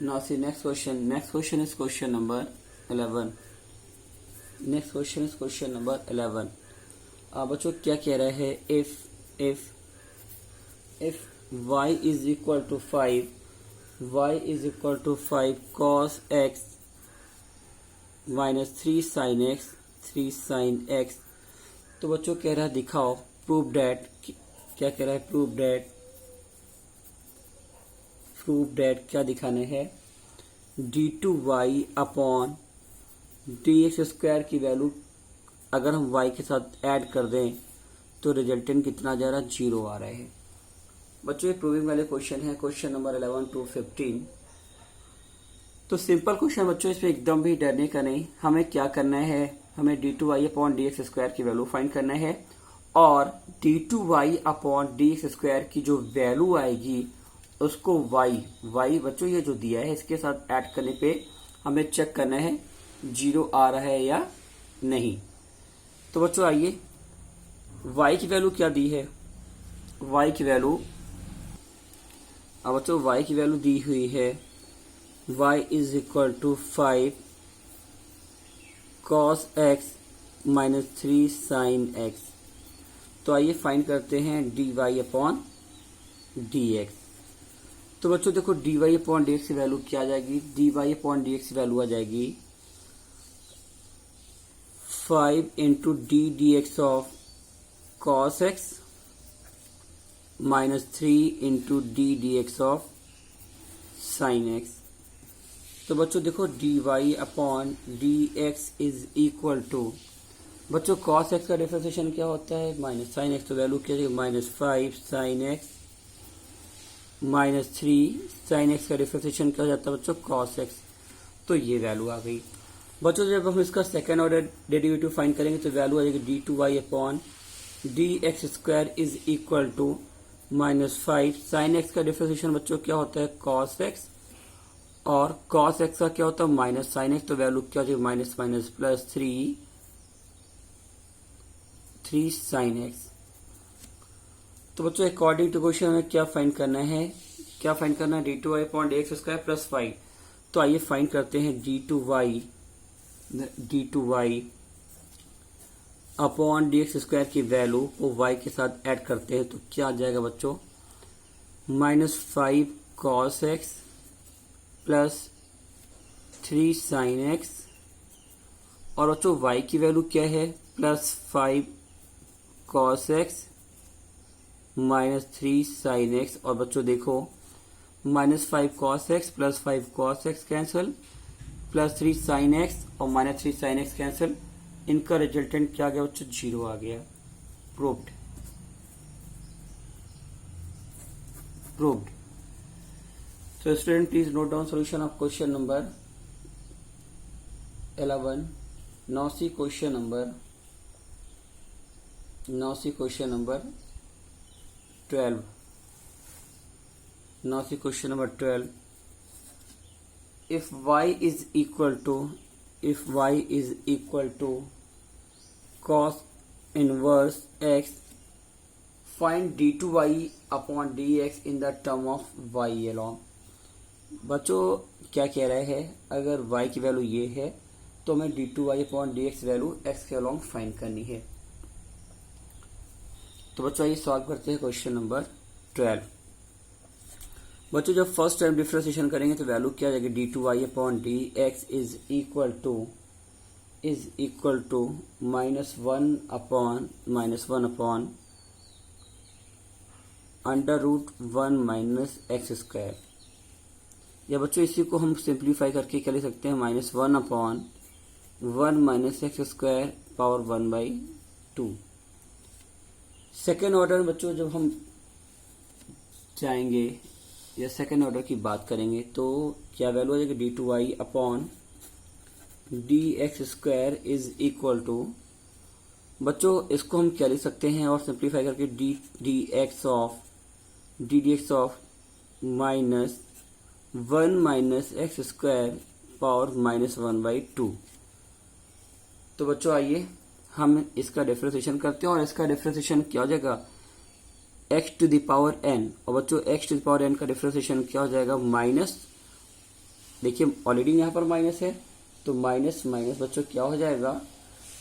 Now see next question. Next question is question number 11. Next question is question number 11. बच्चों क्या कह रहा है? if y is equal to 5 cos x minus 3 sin x. तो बच्चों कह रहा है दिखाओ प्रूव डेट. क्या कह रहा है? प्रूव डेट क्या दिखाने है? d2y अपॉन dx स्क्वायर की वैल्यू अगर हम y के साथ ऐड कर दें तो रिजल्टेंट कितना जा रहा है? 0 आ रहा है. बच्चों ये प्रूविंग वाले क्वेश्चन है, क्वेश्चन नंबर 11 to 15. तो सिंपल क्वेश्चन बच्चों, इसमें एकदम भी डरने का नहीं. हमें क्या करना है? हमें d2y अपॉन dx स्क्वायर की वैल्यू फाइंड करना है और d2y अपॉन dx स्क्वायर की जो वैल्यू आएगी उसको y बच्चों ये जो दिया है इसके साथ ऐड करने पे हमें चेक करना है 0 आ रहा है या नहीं. तो बच्चों आइए, y की वैल्यू क्या दी है? y की वैल्यू बच्चों y की वैल्यू दी हुई है y is equal to 5 cos x minus 3 sin x. तो आइए फाइंड करते हैं dy अपॉन dx. तो बच्चों देखो dy अपॉन dx की वैल्यू क्या आ जाएगी? dy अपॉन dx की वैल्यू आ जाएगी 5 into d dx of cos x minus 3 into d dx of sin x. तो बच्चों देखो dy upon dx is equal to, बच्चों cos x का डिफरेंशिएशन क्या होता है? Minus sin x. तो वैल्यू क्या है? Minus 5 sin x minus 3 sin x का डिफरेंशिएशन क्या हो जाता है बच्चों? cos x. तो ये वैल्यू आ गई. बच्चों जब हम इसका सेकेंड ऑर्डर डेरिवेटिव फाइंड करेंगे तो वैल्यू आ जाएगी d2y upon dx square is equal to minus 5 sin x का डिफरेंशिएशन बच्चों क्या होता है? cos x. और cos x का क्या होता है? Minus sin x. तो वैल्यू क्या हो जाएगी? Minus minus plus 3 sin x. तो बच्चों अकॉर्डिंग टू क्वेश्चन हमें क्या फाइंड करना है? d2y upon dx square plus 5. तो आइए फाइंड करते हैं d2y अपॉन dx स्क्वायर की वैल्यू को y के साथ ऐड करते हैं तो क्या आ जाएगा बच्चों? Minus 5 cos x plus 3 sin x. और बच्चों y की वैल्यू क्या है? Plus 5 cos x minus 3 sin x. और बच्चों देखो minus 5 cos x plus 5 cos x cancel, plus 3 sin x और माइनस 3 sin x कैंसिल. इनका रिजल्टेंट क्या आ गया बच्चों? 0 आ गया. Proved. So student, please note down solution of question number 11. Now see question number 12. Now see question number 12. If y is equal to cos inverse x, find d2y upon dx in the term of y along. बच्चों क्या कह रहे हैं? अगर y की value ये है तो हमें d2y upon dx value x के अलॉन्ग फाइंड करनी है. तो बच्चों ये सॉल्व करते हैं क्वेश्चन नंबर 12. बच्चों जब फर्स्ट टाइम डिफरेंशिएशन करेंगे तो वैल्यू क्या आ जाएगी? d2y upon dx is equal to minus 1 upon under root 1 minus x square. या बच्चों इसी को हम सिंप्लीफाई करके क्या लिख सकते हैं? Minus 1 upon 1 minus x square power 1/2. Second order बच्चों जब हम जाएंगे या सेकेंड ऑर्डर की बात करेंगे तो क्या वैल्यू आ जाएगी? d2y upon dx square is equal to, बच्चों इसको हम क्या लिख सकते हैं और सिंप्लीफाई करके ddx of minus 1 minus x square power minus 1/2. तो बच्चों आइए हम इसका डिफरेंशिएशन करते हैं और इसका डिफरेंशिएशन क्या हो जाएगा? x to the power n. और बच्चों x to the power n का डिफरेंशिएशन क्या हो जाएगा? माइनस देखिए ऑलरेडी यहाँ पर माइनस है, तो माइनस माइनस बच्चों क्या हो जाएगा,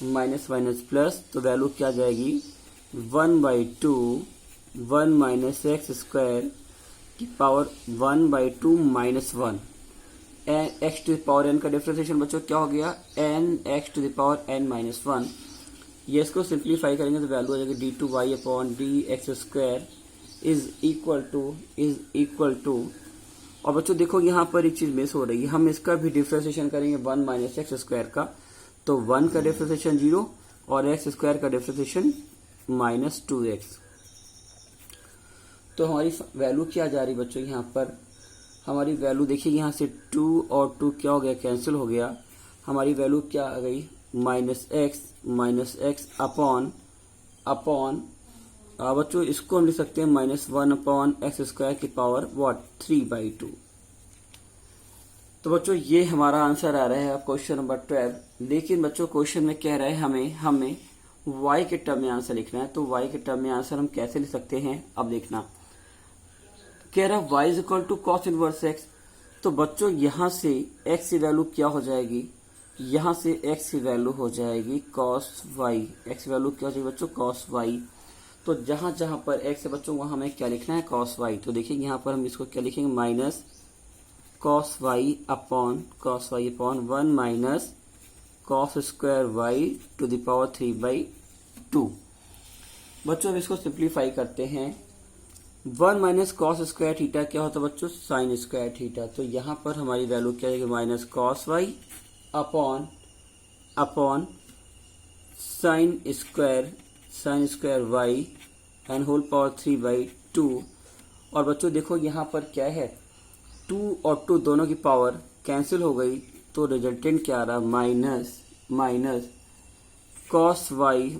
माइनस माइनस प्लस, तो वैल्यू क्या आ जाएगी 1/2 1 माइनस एक्स स्क्वायर की power 1/2 minus 1 x to the power n का डिफरेंशिएशन बच्चों क्या हो गया n x to the power n minus 1। ये इसको सिंप्लीफाई करेंगे तो वैल्यू आ जाएगी d2y upon d x square is equal to और बच्चों देखो यहाँ पर एक चीज मिस हो रही है, हम इसका भी डिफरेंशिएशन करेंगे 1 माइनस एक्स स्क्वायर का, तो 1 का डिफरेंशिएशन 0 और एक्स स्क्वायर का डिफरेंशिएशन -2x। तो हमारी वैल्यू क्या जा रही बच्चों, यहाँ पर हमारी वैल्यू देखिए यहाँ से 2 और 2 क्या हो गया, कैंसिल हो गया। हमारी वैल्यू क्या आ गई माइनस एक्स अपॉन बच्चों इसको हम लिख सकते हैं -1 अपॉन एक्स स्क्वायर की पावर 3/2। तो बच्चों ये हमारा आंसर आ रहा है क्वेश्चन नंबर 12। लेकिन बच्चों क्वेश्चन में कह रहा है हमें y के टर्म में आंसर लिखना है, तो y के टर्म में आंसर हम कैसे लिख सकते हैं, अब देखना। कह रहा है y is equal to cos inverse x, तो बच्चों यहां से x की वैल्यू क्या हो जाएगी, यहां से x की वैल्यू हो जाएगी cos y, x की वैल्यू क्या हो जाएगी बच्चों cos y। तो जहां जहां पर x है बच्चों वहां हमें क्या लिखना है cos y, तो देखिए यहाँ पर हम इसको क्या लिखेंगे minus cos y upon 1 minus cos square y to the power 3/2। बच्चों अब इसको सिंप्लीफाई करते हैं। 1 माइनस कॉस स्क्वायर थीटा क्या होता है बच्चों साइन स्क्वायर थीटा, तो यहाँ पर हमारी वैल्यू क्या आएगी minus cos y upon sine square y and whole power 3/2। और बच्चों देखो यहाँ पर क्या है 2 और 2 दोनों की पावर कैंसिल हो गई, तो रिजल्टेंट क्या आ रहा minus cos y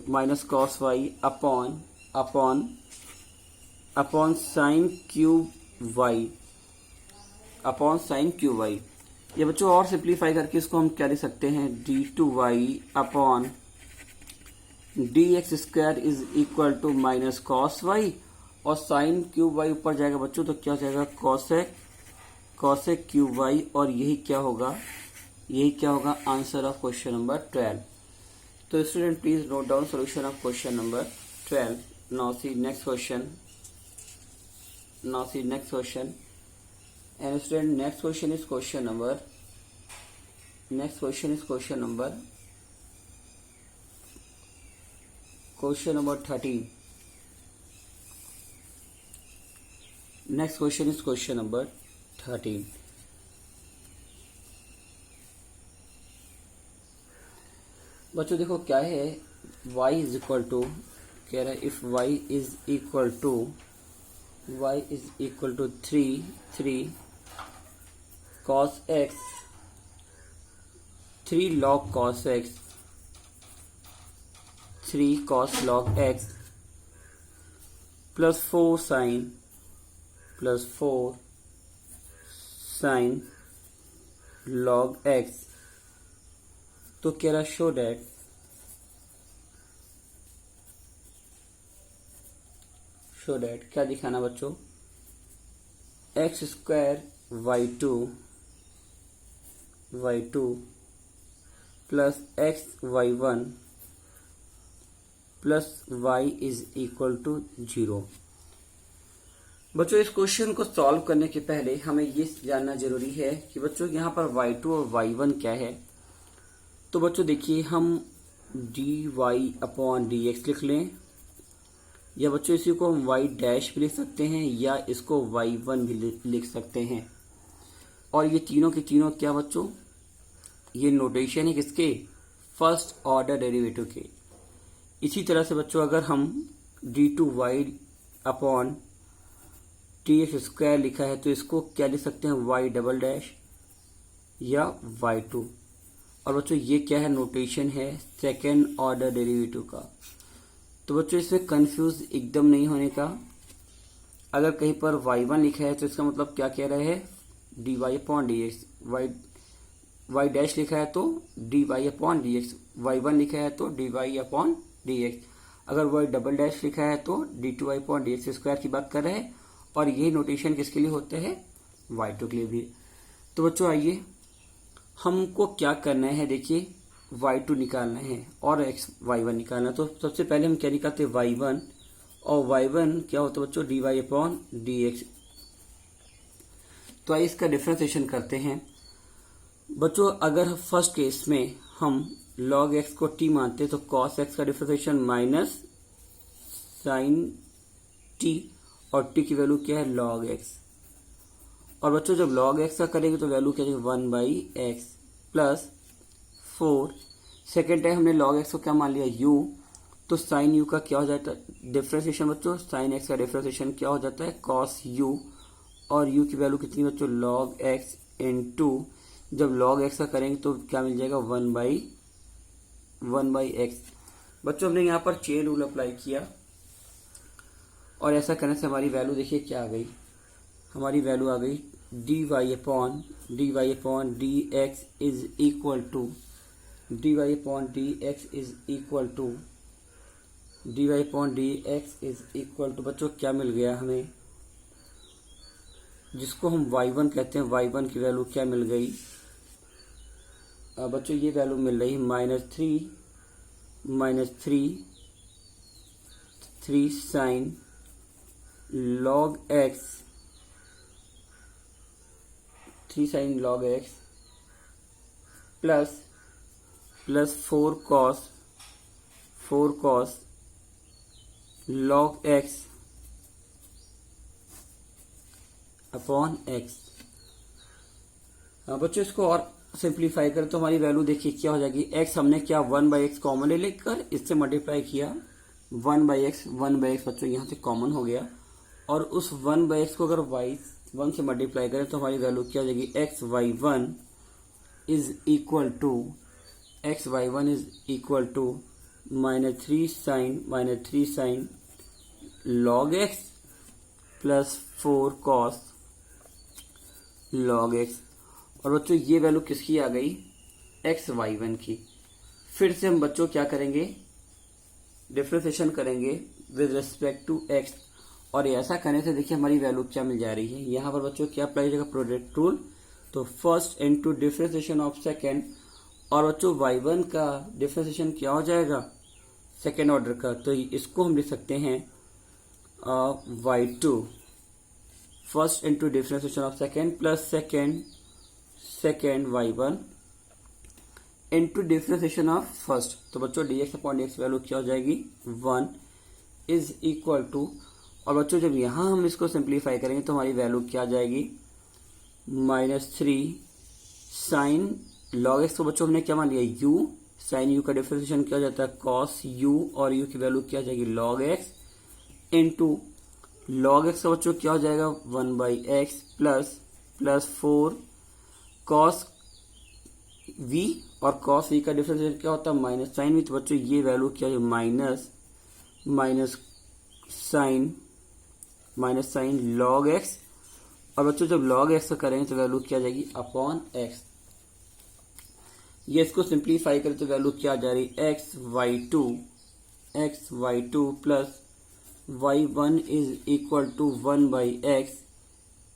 upon sine cube y. ये बच्चों और सिंप्लीफाई करके इसको हम क्या लिख सकते हैं d2y upon d x square is equal to minus cos y, और साइन क्यूब वाई ऊपर जाएगा बच्चों तो क्या हो जाएगा कॉसेक क्यूब वाई, और यही क्या होगा आंसर ऑफ क्वेश्चन नंबर 12। तो student please note down solution of question number 12। Now see next question and student next question is question number 13। next question is question number 13। बच्चों देखो क्या है y is equal to, कह रहा है if y is equal to 3 cos x 3 log cos x 3 cos log x plus 4 sin log x। तो कह रहा शो दैट क्या दिखाना बच्चों x square y2 plus x y1 plus y is equal to 0। बच्चों इस क्वेश्चन को solve करने के पहले हमें ये जानना जरूरी है कि बच्चों यहाँ पर y2 और y1 क्या है। तो बच्चों देखिए हम dy अपॉन dx लिख लें, या बच्चों इसी को हम y डैश भी लिख सकते हैं, या इसको y1 भी लिख सकते हैं। और ये तीनों के तीनों क्या बच्चों, ये नोटेशन है किसके, फर्स्ट ऑर्डर डेरिवेटिव के। इसी तरह से बच्चों अगर हम d2y अपॉन dx स्क्वायर लिखा है तो इसको क्या लिख सकते हैं y डबल डैश या y2। और बच्चों ये क्या है, नोटेशन है सेकेंड ऑर्डर डेरिवेटिव का। तो बच्चों इसमें कंफ्यूज एकदम नहीं होने का। अगर कहीं पर y1 लिखा है तो इसका मतलब क्या कह रहे हैं dy upon dx, y dash लिखा है तो dy अपॉन dx, y1 लिखा है तो dy अपॉन dx। अगर y डबल डैश लिखा है तो d2y अपॉन dx स्क्वायर की बात कर रहे हैं, और यही नोटेशन किसके लिए होते हैं y2 के लिए भी। तो बच्चों आइए हमको क्या करना है, देखिए y2 निकालना है और y1 निकालना है। तो सबसे पहले हम क्या निकालते हैं, y1, और y1 क्या होता है बच्चों, dy/dx। तो आइए इसका डिफरेंशिएशन करते हैं बच्चों। अगर फर्स्ट केस में हम log x को t मानते हैं तो cos x का डिफरेंशिएशन माइनस sin t, और t की वैल्यू क्या है, log x। और बच्चों जब log x का करेंगे तो वैल्यू क्या है, 1/x प्लस 4। सेकेंड टाइम हमने log x को क्या मान लिया, u, तो sin u का क्या हो जाता है डिफरेंशिएशन बच्चों, sin x का डिफरेंशिएशन क्या हो जाता है, cos u, और u की वैल्यू कितनी बच्चों, log x इनटू, जब log x का करेंगे तो क्या मिल जाएगा, 1/x। बच्चों हमने यहाँ पर चेन रूल अप्लाई किया और ऐसा करने से हमारी वैल्यू देखिए क्या आ गई, हमारी वैल्यू आ गई dy/dx इज इक्वल टू बच्चों क्या मिल गया हमें, जिसको हम y1 कहते हैं, y1 की वैल्यू क्या मिल गई बच्चों, ये वैल्यू मिल रही -3 sin log x, 3 sin log x plus 4 cos log x upon x। बच्चों इसको और सिंप्लीफाई करें तो हमारी वैल्यू देखिए क्या हो जाएगी, x हमने क्या 1/x कॉमन ले लेकर इससे मल्टीप्लाई किया, 1/x बच्चों यहाँ से कॉमन हो गया, और उस 1/x को अगर y1 से मल्टीप्लाई करें तो हमारी वैल्यू क्या हो जाएगी, xy1 is equal to -3 sin log x plus 4 cos log x। और बच्चों ये वैल्यू किसकी आ गई, xy1 की। फिर से हम बच्चों क्या करेंगे, डिफरेंशिएशन करेंगे विद रिस्पेक्ट टू x, और ऐसा करने से देखिए हमारी वैल्यू क्या मिल जा रही है। यहाँ पर बच्चों क्या अप्लाई होगा, प्रोडक्ट रूल, तो first into differentiation of second, और बच्चों y1 का डिफरेंशिएशन क्या हो जाएगा, सेकेंड ऑर्डर का, तो इसको हम लिख सकते हैं y2 first into differentiation of second plus second y1 into differentiation of first. तो बच्चों dx/dx वैल्यू क्या हो जाएगी, 1 इज इक्वल टू, और बच्चों जब यहां हम इसको सिंप्लीफाई करेंगे तो हमारी वैल्यू क्या आ जाएगी, -3 sin log x। तो बच्चों हमने क्या मान लिया, u, sin u का डिफरेंशिएशन क्या हो जाता है, cos u, और u की वैल्यू क्या आ जाएगी, log x into log x का बच्चों क्या हो जाएगा, 1/x प्लस 4 cos v, और cos v का डिफरेंशिएशन क्या होता है, माइनस साइन v। तो बच्चों ये वैल्यू क्या है, माइनस साइन log x, और बच्चों जब log x का करेंगे तो वैल्यू क्या आ जाएगी, अपॉन x। ये इसको सिंप्लीफाई करें तो वैल्यू क्या आ जा रही, xy2 plus y1 is equal to 1/x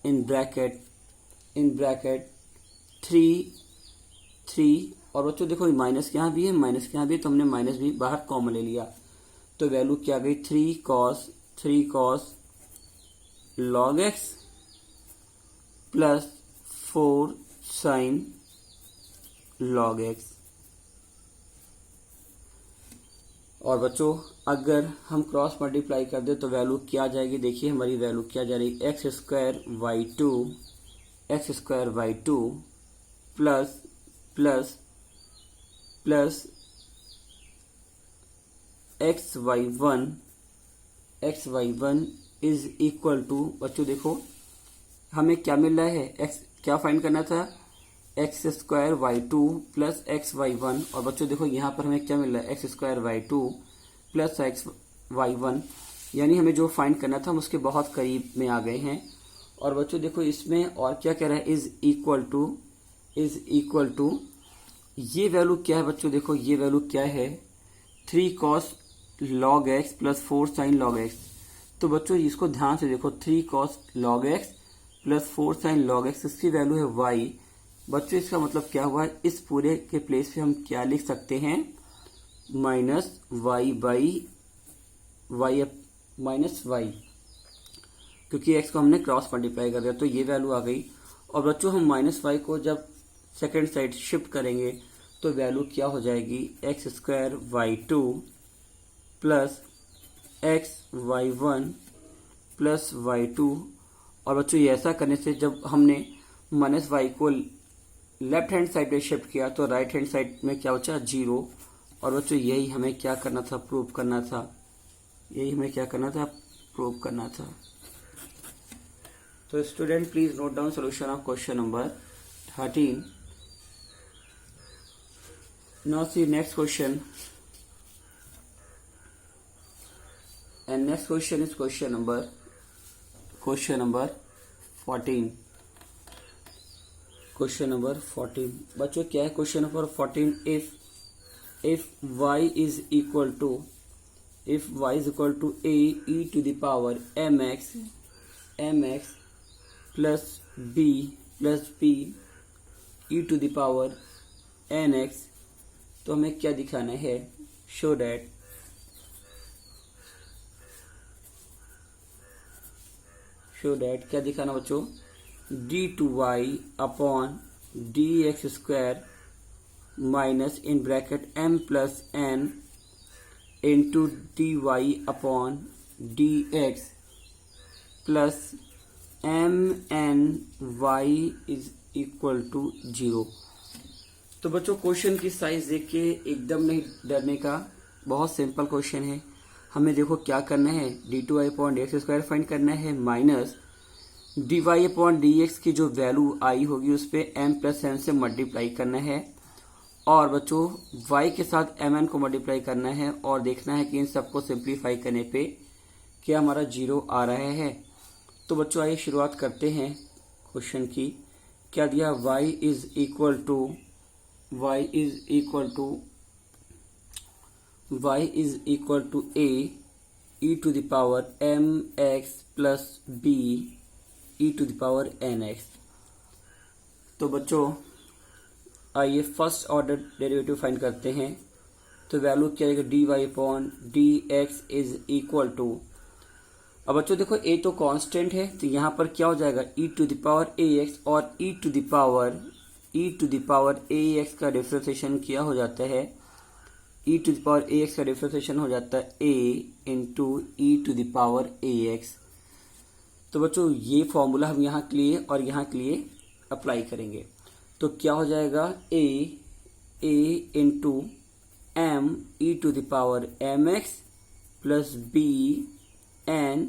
in bracket 3, और बच्चों देखो माइनस यहाँ भी है, तो हमने माइनस भी बाहर कॉमन ले लिया, तो वैल्यू क्या आ गई, 3 cos log x plus 4 sin log x। और बच्चों अगर हम क्रॉस मल्टीप्लाई कर दे तो वैल्यू क्या आ जाएगी, देखिए हमारी वैल्यू क्या आ जा रही, x square y2 plus xy1 is equal to, बच्चों देखो हमें क्या मिल रहा है, x क्या फाइंड करना था, x² y2 प्लस xy1, और बच्चों देखो यहाँ पर हमें क्या मिल रहा है, x² y2 प्लस xy1, यानी हमें जो फाइंड करना था हम उसके बहुत करीब में आ गए हैं। और बच्चों देखो इसमें और क्या कह रहा है, इज इक्वल टू ये वैल्यू क्या है बच्चों, देखो ये वैल्यू क्या है, 3 cos log x plus 4 sin log x। तो बच्चों इसको ध्यान से देखो, 3 cos log x plus 4 sin log x, इसकी वैल्यू है y, बच्चों इसका मतलब क्या हुआ, इस पूरे के प्लेस पे हम क्या लिख सकते हैं, minus y by y minus y, क्योंकि एक्स को हमने क्रॉस मल्टीप्लाई कर दिया तो ये वैल्यू आ गई। और बच्चों हम माइनस वाई को जब सेकेंड साइड शिफ्ट करेंगे तो वैल्यू क्या हो जाएगी, x square y two plus x y one plus y two. और बच्चों ये ऐसा करने से जब हमने माइनस वाई को लेफ्ट हैंड साइड पे शिफ्ट किया तो राइट हैंड साइड में क्या बचा, जीरो। और बच्चों यही हमें क्या करना था, प्रूव करना था, यही हमें क्या करना था, प्रूव करना था। तो student please note down solution of question number 13। Now see next question, and next question is question number 14। Question number 14 बच्चों क्या है, question number 14, if y is equal to a e to the power mx plus b e to the power nx, तो हमें क्या दिखाना है, show that क्या दिखाना बच्चों, d2y upon dx square minus in bracket m plus n into dy upon dx plus mny is equal to 0। तो बच्चों क्वेश्चन की साइज देख के एकदम नहीं डरने का, बहुत सिंपल क्वेश्चन है। हमें देखो क्या करना है, d2y upon dx square find करना है माइनस dy अपॉन dx की जो वैल्यू आई होगी उस पर m प्लस n से मल्टीप्लाई करना है और बच्चों y के साथ mn को मल्टीप्लाई करना है और देखना है कि इन सबको सिंप्लीफाई करने पे क्या हमारा 0 आ रहा है। तो बच्चों आइए शुरुआत करते हैं क्वेश्चन की। क्या दिया, y is equal to a e to the power mx plus b e to the power nx। तो बच्चों आइए फर्स्ट ऑर्डर डेरिवेटिव फाइंड करते हैं। तो वैल्यू क्या आएगा, dy upon dx is equal to, अब बच्चों देखो a तो कांस्टेंट है तो यहाँ पर क्या हो जाएगा, e to the power ax, और e to the power ax का डिफरेंशिएशन क्या हो जाता है, e to the power ax का डिफरेंशिएशन हो जाता है a into e to the power ax। तो बच्चों ये फॉर्मूला हम यहाँ के लिए और यहाँ के लिए अप्लाई करेंगे। तो क्या हो जाएगा, a into m e to the power mx plus b n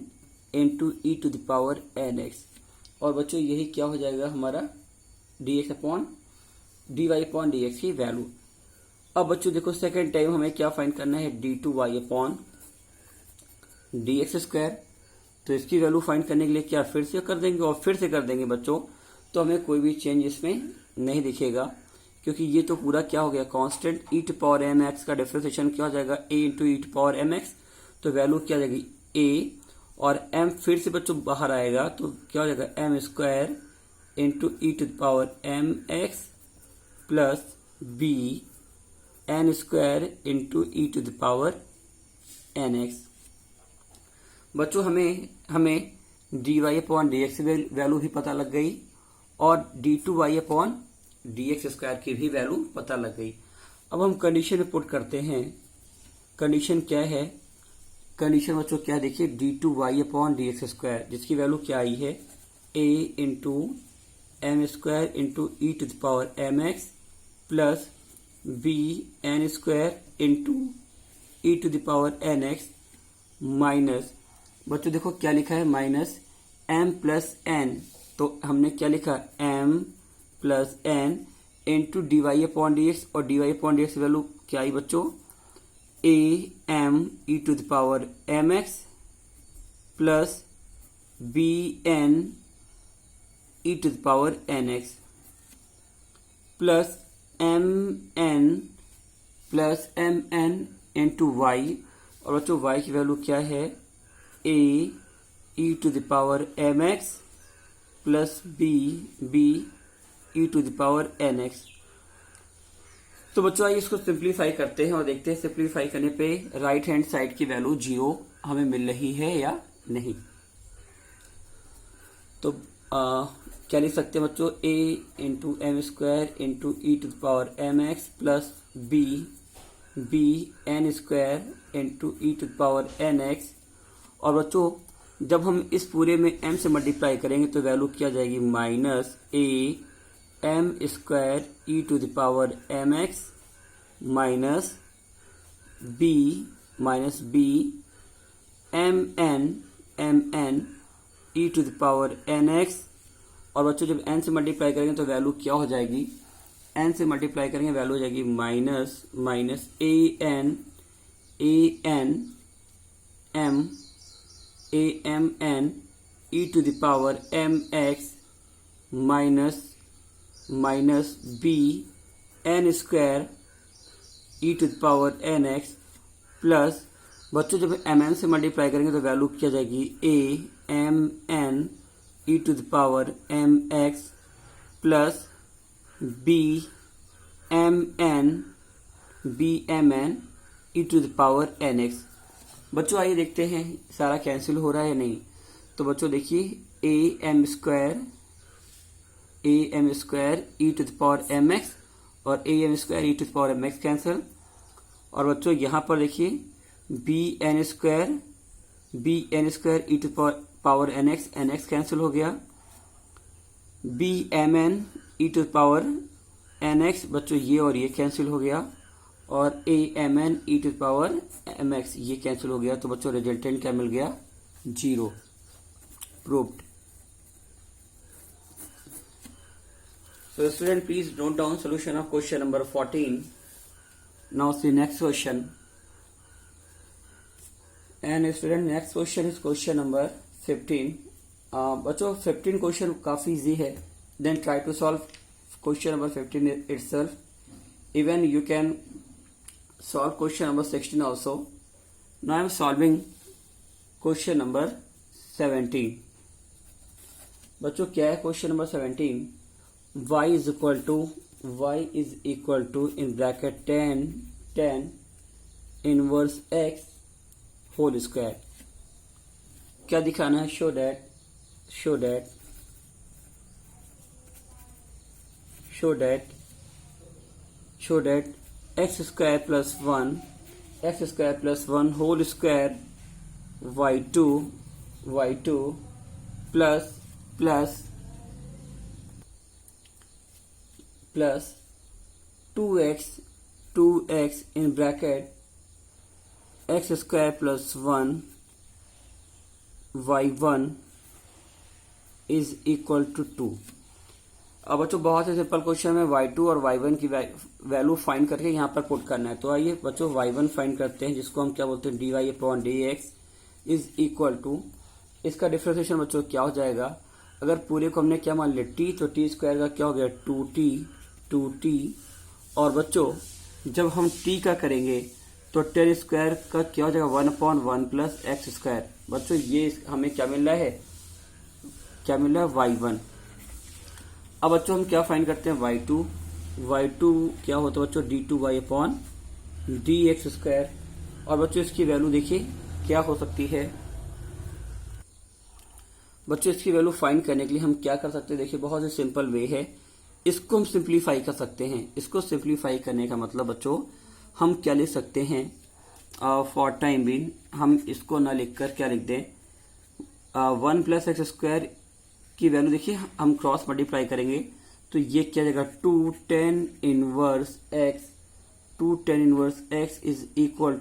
into e to the power nx। और बच्चों यही क्या हो जाएगा हमारा dx upon dy upon dx की वैल्यू। अब बच्चों देखो सेकेंड टाइम हमें क्या फाइंड करना है, d2y अपॉन dx स्क्वायर। तो इसकी वैल्यू फाइंड करने के लिए क्या फिर से कर देंगे और फिर से कर देंगे बच्चों, तो हमें कोई भी चेंज इसमें नहीं दिखेगा क्योंकि ये तो पूरा क्या हो गया constant. e to power mx का डिफरेंशिएशन क्या हो जाएगा, a into e to power mx। तो वैल्यू क्या आ जाएगी a, और m फिर से बच्चों बाहर आएगा तो क्या हो जाएगा m square into e to power mx plus b n square into e to the power nx। बच्चों हमें dy अपॉन dx वैल्यू भी पता लग गई और d2y अपॉन dx स्क्वायर की भी वैल्यू पता लग गई। अब हम कंडीशन में पुट करते हैं। कंडीशन क्या है, कंडीशन बच्चों क्या देखिए, d2y अपॉन dx स्क्वायर जिसकी वैल्यू क्या आई है, a into m square into e to the power mx plus b n square into e to the power nx minus, बच्चों देखो क्या लिखा है, माइनस m प्लस n। तो हमने क्या लिखा, m plus n into dy upon dx, और dy अपॉन dx वैल्यू क्या आई बच्चों, a m e to the power mx plus b n e to the power nx plus m n into y, और बच्चों y की value क्या है, a e to the power mx plus b e e to the power n x. तो बच्चों आइए इसको simplify करते हैं और देखते हैं सिंप्लीफाई करने पे राइट हैंड साइड की वैल्यू 0 हमें मिल रही है या नहीं। तो क्या लिख सकते हैं बच्चों, a into m square into e to the power m x plus b n square into e to the power n x. और बच्चों जब हम इस पूरे में m से मल्टीप्लाई करेंगे तो वैल्यू क्या जाएगी, minus a m square e to the power m x minus b m n e to the power n x. और बच्चों जब n से मल्टीप्लाई करेंगे तो वैल्यू क्या हो जाएगी, n से मल्टीप्लाई करेंगे वैल्यू हो जाएगी minus a m n e to the power m x minus b n square e to the power n x plus बच्चों जब एम एन से मल्टीप्लाई करेंगे तो वैल्यू क्या जाएगी, a m n e to the power m x plus b m n e to the power n x. बच्चों आइए देखते हैं सारा कैंसिल हो रहा है या नहीं। तो बच्चों देखिए a m square e to the power m x और a m square e to the power m x cancel. और बच्चों यहाँ पर देखिए b n square e to the power n x cancel हो गया, b m n e to the power n x बच्चों ये और ये कैंसिल हो गया, और a m n e to the power m x ये कैंसिल हो गया। तो बच्चों रिजल्टेंट क्या मिल गया, 0, proved. So student, please note down solution of question number 14. Now see next question. And student, next question is question number 15. बच्चों 15 question काफी easy है. Then try to solve question number 15 itself. Even you can solve question number 16 also. Now I am solving question number 17. बच्चों क्या है question number 17? y is equal to in bracket 10 inverse x whole square. क्या दिखाना है? show that x square plus 1 whole square y2 plus 2x in bracket x square plus 1 y1 is equal to 2. अब बच्चों बहुत ही simple question में y2 और y1 की value find करके यहाँ पर पुट करना है. तो आइए बच्चों y1 फाइंड करते हैं, जिसको हम क्या बोलते हैं, dy/dx इज इक्वल टू, इसका डिफरेंशिएशन बच्चों क्या हो जाएगा, अगर पूरे को हमने क्या मान लिया t, तो t स्क्वायर का क्या हो गया 2t. और बच्चों जब हम t का करेंगे तो 10 स्क्वायर का क्या हो जाएगा 1/1 प्लस एक्स स्क्वायर. बच्चों ये हमें क्या मिल रहा है y1. अब बच्चों हम क्या फाइंड करते हैं y2 क्या होता है बच्चों d2y/dx स्क्वायर. और बच्चों इसकी वैल्यू देखिए क्या हो सकती है. बच्चों इसकी वैल्यू फाइंड करने के लिए हम क्या कर सकते हैं, देखिए बहुत ही सिंपल वे है, इसको हम सिंप्लीफाई कर सकते हैं. इसको सिंप्लीफाई करने का मतलब बच्चों हम क्या लिख सकते हैं, फॉर टाइम बीइंग हम इसको ना लिखकर क्या लिख दें, 1 प्लस एक्स स्क्वायर की वैल्यू देखिए हम क्रॉस मल्टीप्लाई करेंगे तो ये क्या जाएगा 2 tan inverse x is equal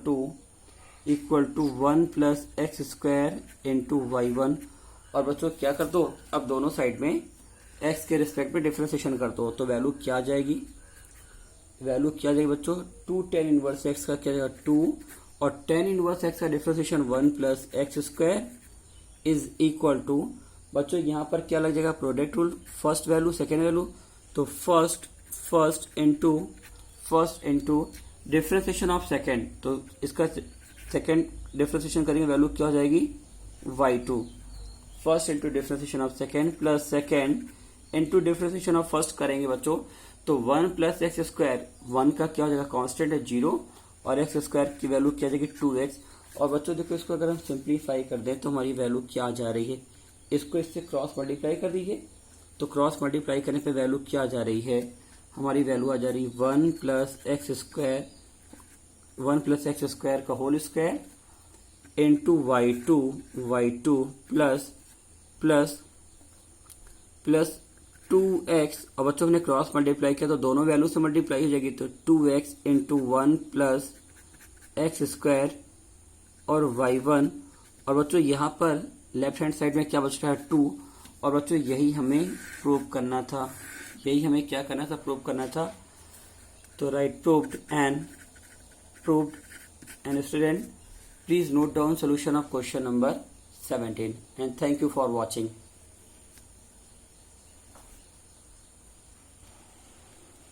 to 1 plus x square into y1. और बच्चों क्या कर दो, अब दोनों साइड में x के रिस्पेक्ट में डिफरेंशिएशन कर दो, तो वैल्यू क्या आ जाएगी बच्चों 2 tan इनवर्स x का क्या जाएगा 2, और tan इनवर्स x का differentiation 1 plus x square is equal to, बच्चों यहाँ पर क्या लग जाएगा product rule, first value second value, तो first into differentiation of second, तो इसका सेकेंड डिफरेंशिएशन करेंगे वैल्यू क्या हो जाएगी y2. First into differentiation of second plus second into differentiation of first करेंगे बच्चों, तो 1 प्लस एक्स स्क्वायर, 1 का क्या हो जाएगा, कांस्टेंट है 0, और एक्स स्क्वायर की वैल्यू क्या आ जाएगी 2x। और बच्चों देखो इसको अगर हम सिंप्लीफाई कर दें तो हमारी वैल्यू क्या आ जा रही है, इसको इससे क्रॉस मल्टीप्लाई कर दीजिए, तो क्रॉस मल्टीप्लाई करने पे वैल्यू क्या आ जा रही है, हमारी वैल्यू आ जा रही है 1 प्लस एक्स स्क्वायर का whole square into y2 plus plus plus 2x। और बच्चों हमने क्रॉस मल्टीप्लाई किया तो दोनों वैल्यू से मल्टीप्लाई हो जाएगी, तो 2x into 1 plus x square और y1। और बच्चों यहाँ पर लेफ्ट हैंड साइड में क्या बच रहा है 2। और बच्चों यही हमें प्रूव करना था, यही हमें क्या करना था, प्रूव करना था। तो right proved and student please note down solution of question number 17 and thank you for watching.